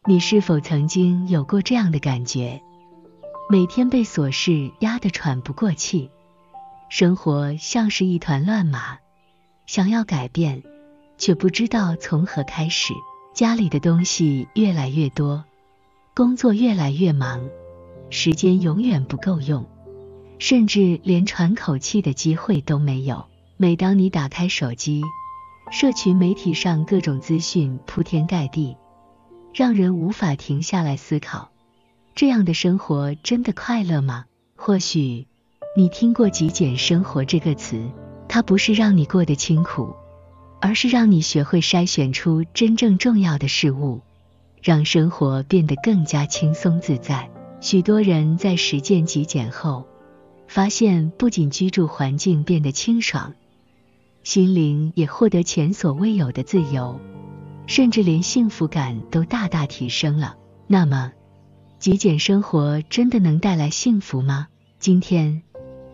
你是否曾经有过这样的感觉？每天被琐事压得喘不过气，生活像是一团乱麻，想要改变，却不知道从何开始。家里的东西越来越多，工作越来越忙，时间永远不够用，甚至连喘口气的机会都没有。每当你打开手机，社群媒体上各种资讯铺天盖地，让人无法停下来思考，这样的生活真的快乐吗？或许你听过极简生活这个词，它不是让你过得清苦，而是让你学会筛选出真正重要的事物，让生活变得更加轻松自在。许多人在实践极简后，发现不仅居住环境变得清爽，心灵也获得前所未有的自由，甚至连幸福感都大大提升了。那么，极简生活真的能带来幸福吗？今天，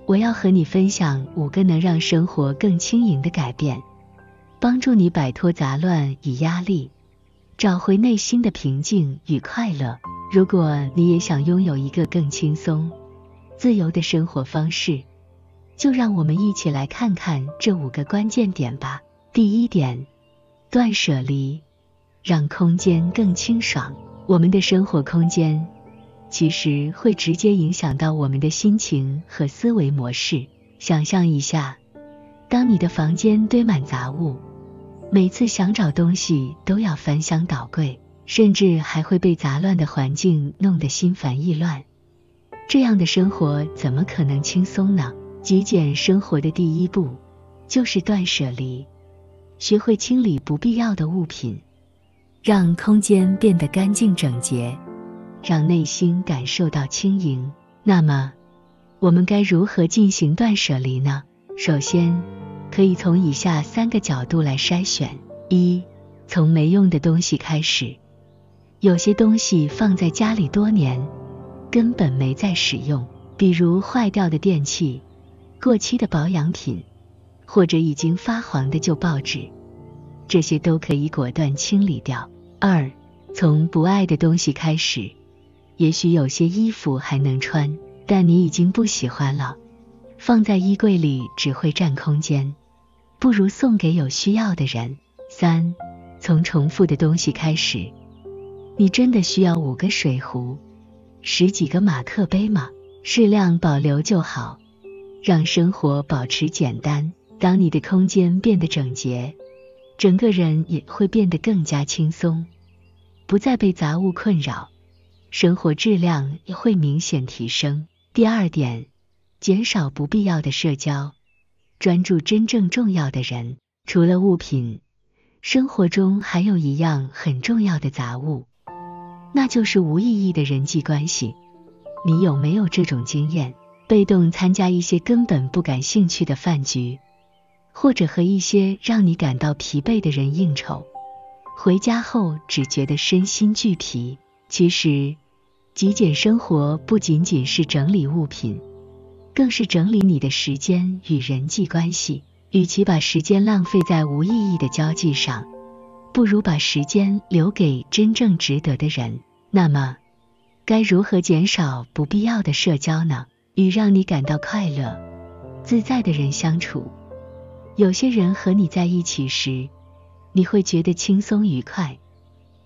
我要和你分享5个能让生活更轻盈的改变，帮助你摆脱杂乱与压力，找回内心的平静与快乐。如果你也想拥有一个更轻松、自由的生活方式，就让我们一起来看看这5个关键点吧。第1点，断舍离，让空间更清爽。我们的生活空间其实会直接影响到我们的心情和思维模式。想象一下，当你的房间堆满杂物，每次想找东西都要翻箱倒柜，甚至还会被杂乱的环境弄得心烦意乱，这样的生活怎么可能轻松呢？极简生活的第1步就是断舍离，学会清理不必要的物品，让空间变得干净整洁，让内心感受到轻盈。那么，我们该如何进行断舍离呢？首先，可以从以下3个角度来筛选。1. 从没用的东西开始。有些东西放在家里多年，根本没再使用，比如坏掉的电器、过期的保养品，或者已经发黄的旧报纸，这些都可以果断清理掉。2. 从不爱的东西开始。也许有些衣服还能穿，但你已经不喜欢了，放在衣柜里只会占空间，不如送给有需要的人。3. 从重复的东西开始。你真的需要5个水壶、10几个马克杯吗？适量保留就好，让生活保持简单。当你的空间变得整洁，整个人也会变得更加轻松，不再被杂物困扰，生活质量也会明显提升。第2点，减少不必要的社交，专注真正重要的人。除了物品，生活中还有一样很重要的杂物，那就是无意义的人际关系。你有没有这种经验？被动参加一些根本不感兴趣的饭局，或者和一些让你感到疲惫的人应酬，回家后只觉得身心俱疲。其实，极简生活不仅仅是整理物品，更是整理你的时间与人际关系。与其把时间浪费在无意义的交际上，不如把时间留给真正值得的人。那么，该如何减少不必要的社交呢？与让你感到快乐、自在的人相处。有些人和你在一起时，你会觉得轻松愉快，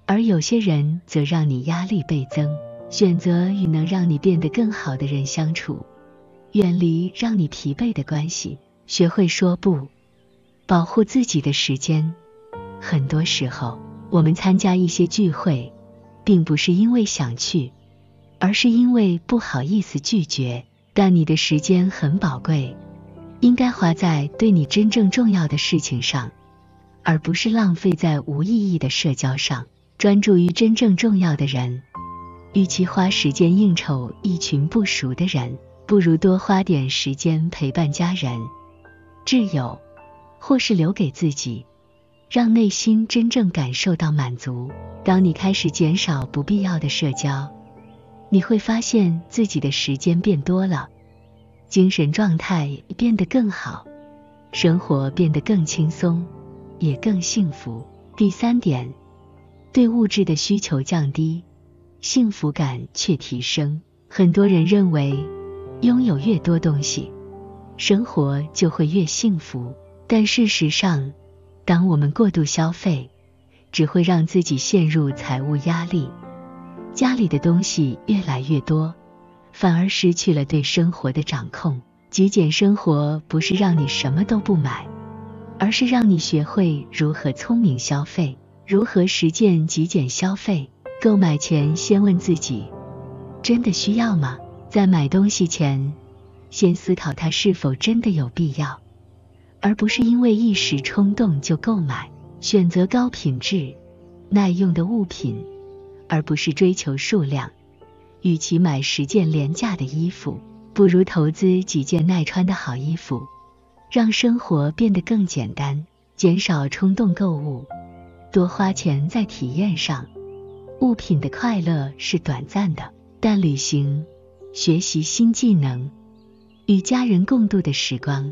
而有些人则让你压力倍增。选择与能让你变得更好的人相处，远离让你疲惫的关系。学会说不，保护自己的时间。很多时候，我们参加一些聚会，并不是因为想去，而是因为不好意思拒绝。但你的时间很宝贵，应该花在对你真正重要的事情上，而不是浪费在无意义的社交上。专注于真正重要的人，与其花时间应酬一群不熟的人，不如多花点时间陪伴家人、挚友，或是留给自己，让内心真正感受到满足。当你开始减少不必要的社交，你会发现自己的时间变多了，精神状态变得更好，生活变得更轻松，也更幸福。第3点，对物质的需求降低，幸福感却提升。很多人认为，拥有越多东西，生活就会越幸福。但事实上，当我们过度消费，只会让自己陷入财务压力，家里的东西越来越多，反而失去了对生活的掌控。极简生活不是让你什么都不买，而是让你学会如何聪明消费，如何实践极简消费。购买前先问自己，真的需要吗？在买东西前，先思考它是否真的有必要，而不是因为一时冲动就购买。选择高品质、耐用的物品，而不是追求数量。与其买10件廉价的衣服，不如投资几件耐穿的好衣服，让生活变得更简单。减少冲动购物，多花钱在体验上。物品的快乐是短暂的，但旅行、学习新技能、与家人共度的时光，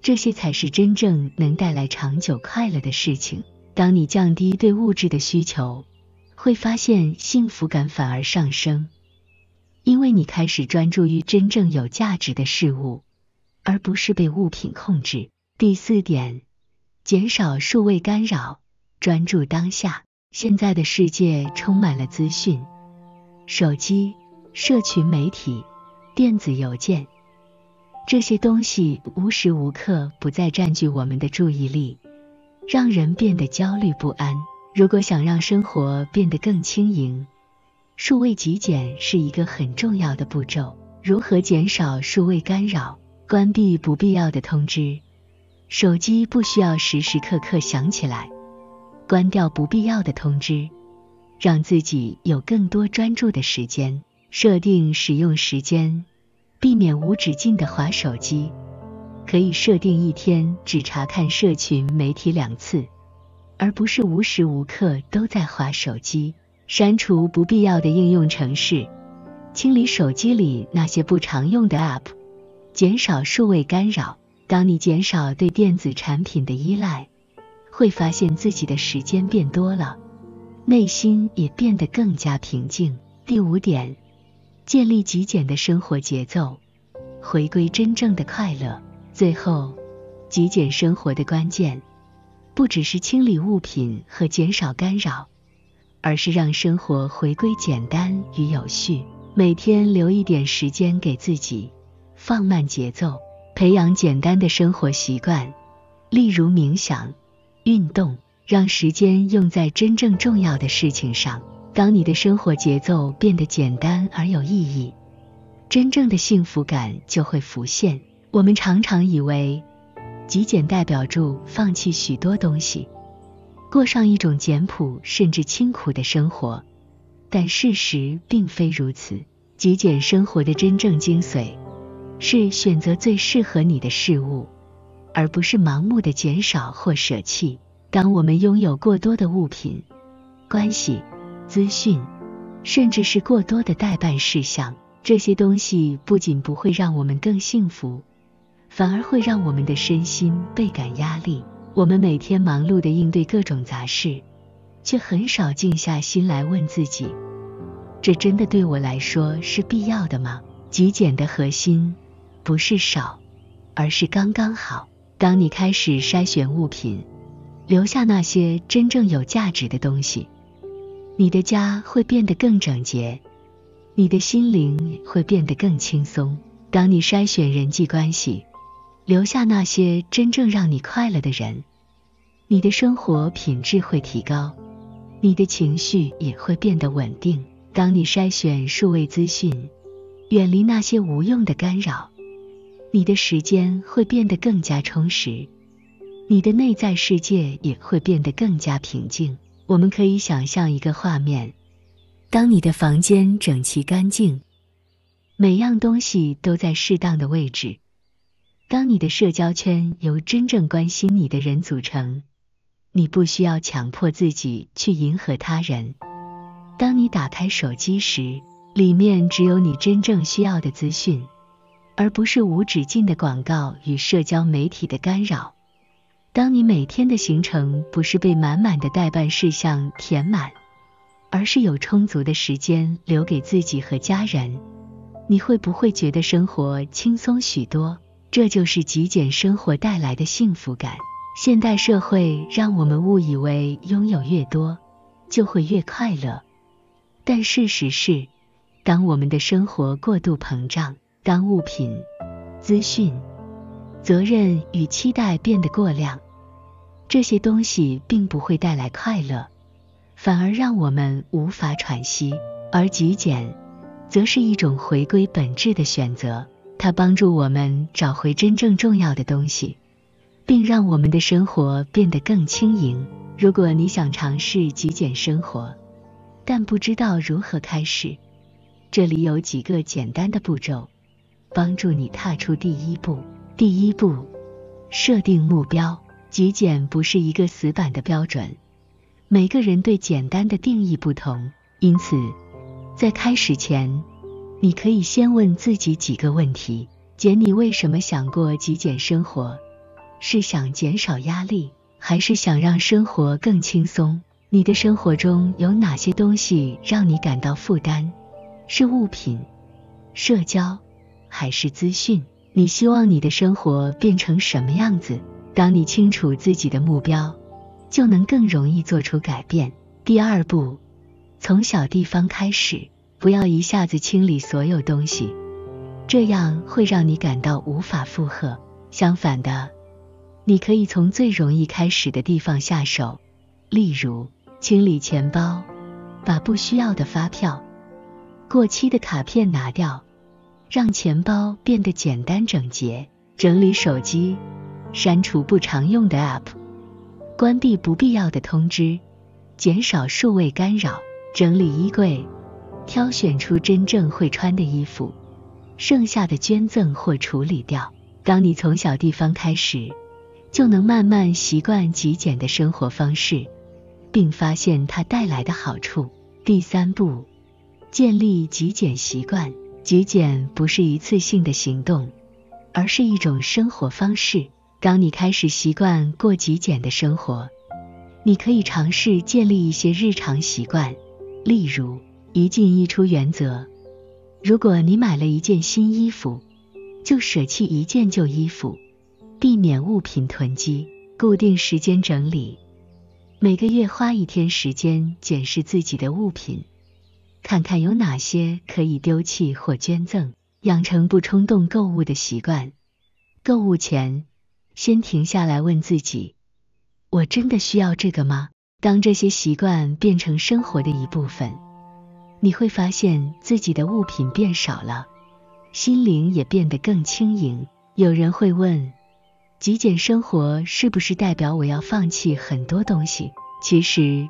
这些才是真正能带来长久快乐的事情。当你降低对物质的需求，会发现幸福感反而上升，因为你开始专注于真正有价值的事物，而不是被物品控制。第4点，减少数位干扰，专注当下。现在的世界充满了资讯，手机、社群媒体、电子邮件，这些东西无时无刻不在占据我们的注意力，让人变得焦虑不安。如果想让生活变得更轻盈，数位极简是一个很重要的步骤。如何减少数位干扰？关闭不必要的通知，手机不需要时时刻刻响起来，关掉不必要的通知，让自己有更多专注的时间。设定使用时间，避免无止境的滑手机。可以设定一天只查看社群媒体2次，而不是无时无刻都在滑手机。删除不必要的应用程式，清理手机里那些不常用的 App， 减少数位干扰。当你减少对电子产品的依赖，会发现自己的时间变多了，内心也变得更加平静。第5点，建立极简的生活节奏，回归真正的快乐。最后，极简生活的关键，不只是清理物品和减少干扰，而是让生活回归简单与有序。每天留一点时间给自己，放慢节奏，培养简单的生活习惯，例如冥想、运动，让时间用在真正重要的事情上。当你的生活节奏变得简单而有意义，真正的幸福感就会浮现。我们常常以为极简代表着放弃许多东西，过上一种简朴甚至清苦的生活，但事实并非如此。极简生活的真正精髓，是选择最适合你的事物，而不是盲目的减少或舍弃。当我们拥有过多的物品、关系、资讯，甚至是过多的待办事项，这些东西不仅不会让我们更幸福，反而会让我们的身心倍感压力。我们每天忙碌地应对各种杂事，却很少静下心来问自己，这真的对我来说是必要的吗？极简的核心不是少，而是刚刚好。当你开始筛选物品，留下那些真正有价值的东西，你的家会变得更整洁，你的心灵会变得更轻松。当你筛选人际关系，留下那些真正让你快乐的人，你的生活品质会提高，你的情绪也会变得稳定。当你筛选数位资讯，远离那些无用的干扰，你的时间会变得更加充实，你的内在世界也会变得更加平静。我们可以想象一个画面，当你的房间整齐干净，每样东西都在适当的位置，当你的社交圈由真正关心你的人组成，你不需要强迫自己去迎合他人。当你打开手机时，里面只有你真正需要的资讯，而不是无止境的广告与社交媒体的干扰。当你每天的行程不是被满满的待办事项填满，而是有充足的时间留给自己和家人，你会不会觉得生活轻松许多？这就是极简生活带来的幸福感。现代社会让我们误以为拥有越多，就会越快乐。但事实是，当我们的生活过度膨胀，当物品、资讯、责任与期待变得过量，这些东西并不会带来快乐，反而让我们无法喘息。而极简，则是一种回归本质的选择，它帮助我们找回真正重要的东西，并让我们的生活变得更轻盈。如果你想尝试极简生活，但不知道如何开始，这里有几个简单的步骤，帮助你踏出第一步。第一步，设定目标。极简不是一个死板的标准，每个人对简单的定义不同，因此，在开始前，你可以先问自己几个问题：你为什么想过极简生活？是想减少压力，还是想让生活更轻松？你的生活中有哪些东西让你感到负担？是物品、社交，还是资讯？你希望你的生活变成什么样子？当你清楚自己的目标，就能更容易做出改变。第二步，从小地方开始，不要一下子清理所有东西，这样会让你感到无法负荷。相反的，你可以从最容易开始的地方下手，例如清理钱包，把不需要的发票、过期的卡片拿掉，让钱包变得简单整洁，整理手机，删除不常用的 App， 关闭不必要的通知，减少数位干扰，整理衣柜，挑选出真正会穿的衣服，剩下的捐赠或处理掉。当你从小地方开始，就能慢慢习惯极简的生活方式，并发现它带来的好处。第三步，建立极简习惯。极简不是一次性的行动，而是一种生活方式。当你开始习惯过极简的生活，你可以尝试建立一些日常习惯，例如一进一出原则。如果你买了一件新衣服，就舍弃一件旧衣服，避免物品囤积。固定时间整理，每个月花1天时间检视自己的物品，看看有哪些可以丢弃或捐赠，养成不冲动购物的习惯。购物前，先停下来问自己，我真的需要这个吗？当这些习惯变成生活的一部分，你会发现自己的物品变少了，心灵也变得更轻盈。有人会问，极简生活是不是代表我要放弃很多东西？其实，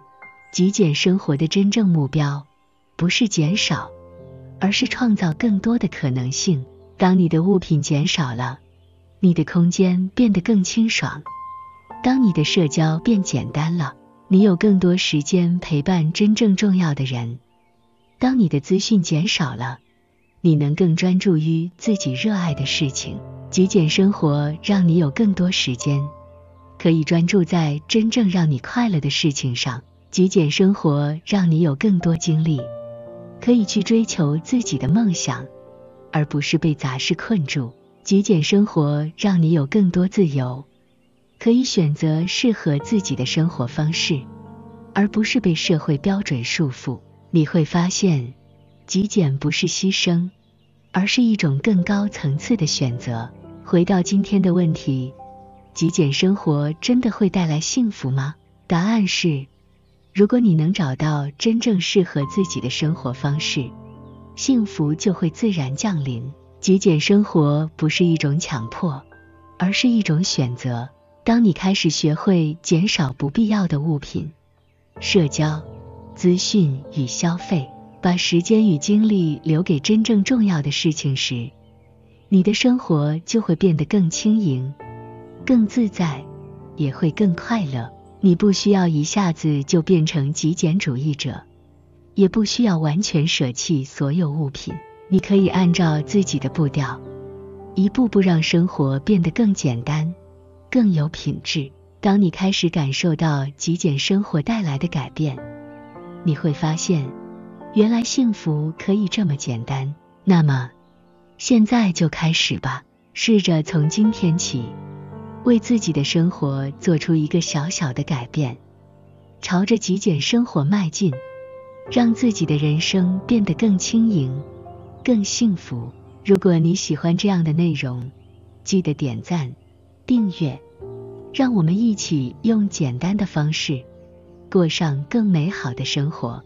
极简生活的真正目标不是减少，而是创造更多的可能性。当你的物品减少了，你的空间变得更清爽；当你的社交变简单了，你有更多时间陪伴真正重要的人；当你的资讯减少了，你能更专注于自己热爱的事情。极简生活让你有更多时间，可以专注在真正让你快乐的事情上。极简生活让你有更多精力，可以去追求自己的梦想，而不是被杂事困住。极简生活让你有更多自由，可以选择适合自己的生活方式，而不是被社会标准束缚。你会发现，极简不是牺牲，而是一种更高层次的选择。回到今天的问题，极简生活真的会带来幸福吗？答案是，如果你能找到真正适合自己的生活方式，幸福就会自然降临。极简生活不是一种强迫，而是一种选择。当你开始学会减少不必要的物品、社交、资讯与消费，把时间与精力留给真正重要的事情时，你的生活就会变得更轻盈、更自在，也会更快乐。你不需要一下子就变成极简主义者，也不需要完全舍弃所有物品。你可以按照自己的步调，一步步让生活变得更简单、更有品质。当你开始感受到极简生活带来的改变，你会发现，原来幸福可以这么简单。那么，现在就开始吧，试着从今天起，为自己的生活做出一个小小的改变，朝着极简生活迈进，让自己的人生变得更轻盈、更幸福。如果你喜欢这样的内容，记得点赞、订阅，让我们一起用简单的方式过上更美好的生活。